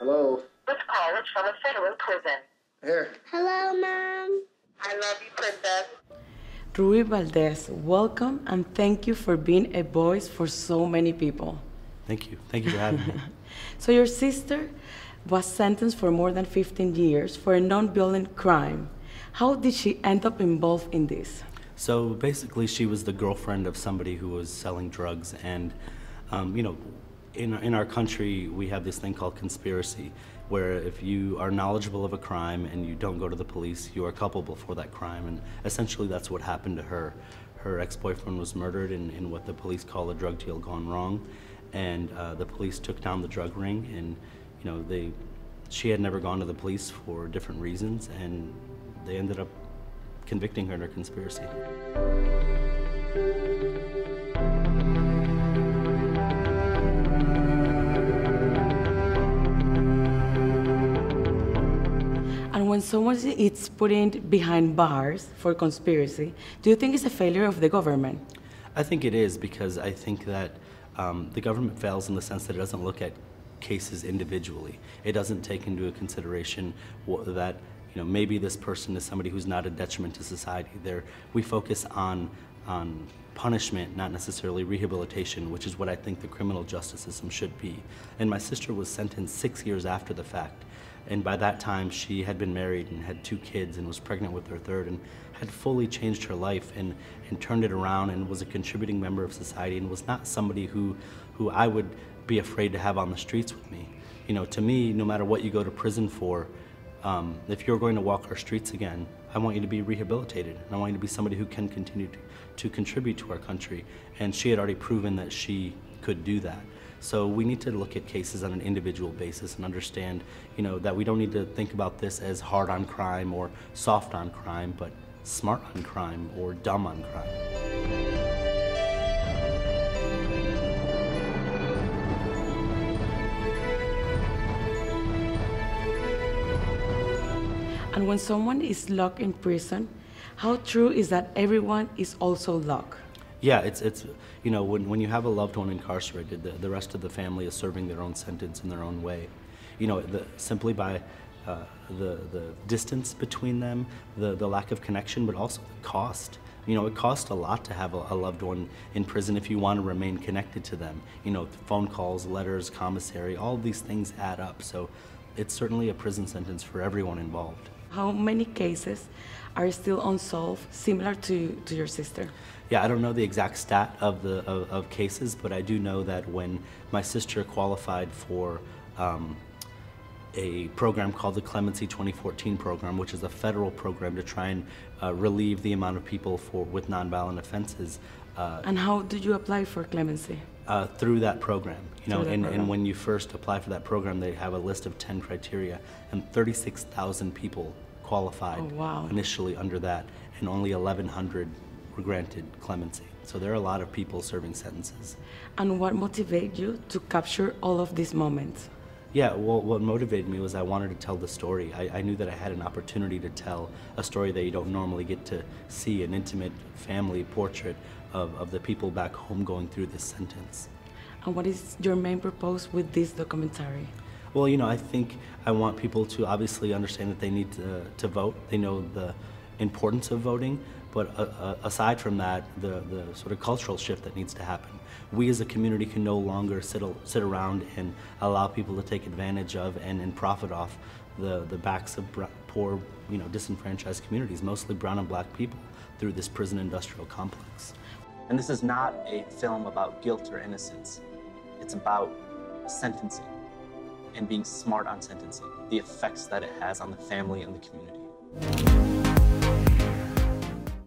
Hello. This call is from a federal prison. Here. Hello, Mom. I love you, princess. Ruby Valdez, welcome and thank you for being a voice for so many people. Thank you. Thank you for having me. So your sister was sentenced for more than 15 years for a non-violent crime. How did she end up involved in this? So basically, she was the girlfriend of somebody who was selling drugs, and in our country, we have this thing called conspiracy, where if you are knowledgeable of a crime and you don't go to the police, you are culpable for that crime, and essentially that's what happened to her. Her ex-boyfriend was murdered in what the police call a drug deal gone wrong, and the police took down the drug ring, and she had never gone to the police for different reasons, and they ended up convicting her under conspiracy. And when someone is put in behind bars for conspiracy, do you think it's a failure of the government? I think it is, because I think that the government fails in the sense that it doesn't look at cases individually. It doesn't take into consideration that maybe this person is somebody who's not a detriment to society. We focus on punishment, not necessarily rehabilitation, which is what I think the criminal justice system should be. And my sister was sentenced 6 years after the fact. And by that time, she had been married and had 2 kids and was pregnant with her third and had fully changed her life and turned it around and was a contributing member of society and was not somebody who I would be afraid to have on the streets with me. To me, no matter what you go to prison for, if you're going to walk our streets again, I want you to be rehabilitated, and I want you to be somebody who can continue to contribute to our country. And she had already proven that she could do that. So we need to look at cases on an individual basis and understand, that we don't need to think about this as hard on crime or soft on crime, but smart on crime or dumb on crime. And when someone is locked in prison, how true is that everyone is also locked? Yeah, it's when you have a loved one incarcerated, the rest of the family is serving their own sentence in their own way. Simply by the distance between them, the lack of connection, but also the cost. It costs a lot to have a loved one in prison if you want to remain connected to them. Phone calls, letters, commissary, all of these things add up. So it's certainly a prison sentence for everyone involved. How many cases are still unsolved, similar to your sister? Yeah, I don't know the exact stat of cases, but I do know that when my sister qualified for a program called the Clemency 2014 program, which is a federal program to try and relieve the amount of people with nonviolent offenses. And how did you apply for clemency? Through that program. And when you first apply for that program, they have a list of 10 criteria, and 36,000 people qualified initially under that, and only 1,100 were granted clemency. So there are a lot of people serving sentences. And what motivated you to capture all of these moments? Yeah, well, what motivated me was I wanted to tell the story. I knew that I had an opportunity to tell a story that you don't normally get to see, an intimate family portrait of the people back home going through this sentence. And what is your main purpose with this documentary? Well, I think I want people to obviously understand that they need to vote. They know the importance of voting, but aside from that, the sort of cultural shift that needs to happen. We as a community can no longer sit around and allow people to take advantage of and profit off the backs of poor, disenfranchised communities, mostly brown and black people, through this prison industrial complex. And this is not a film about guilt or innocence. It's about sentencing and being smart on sentencing, the effects that it has on the family and the community.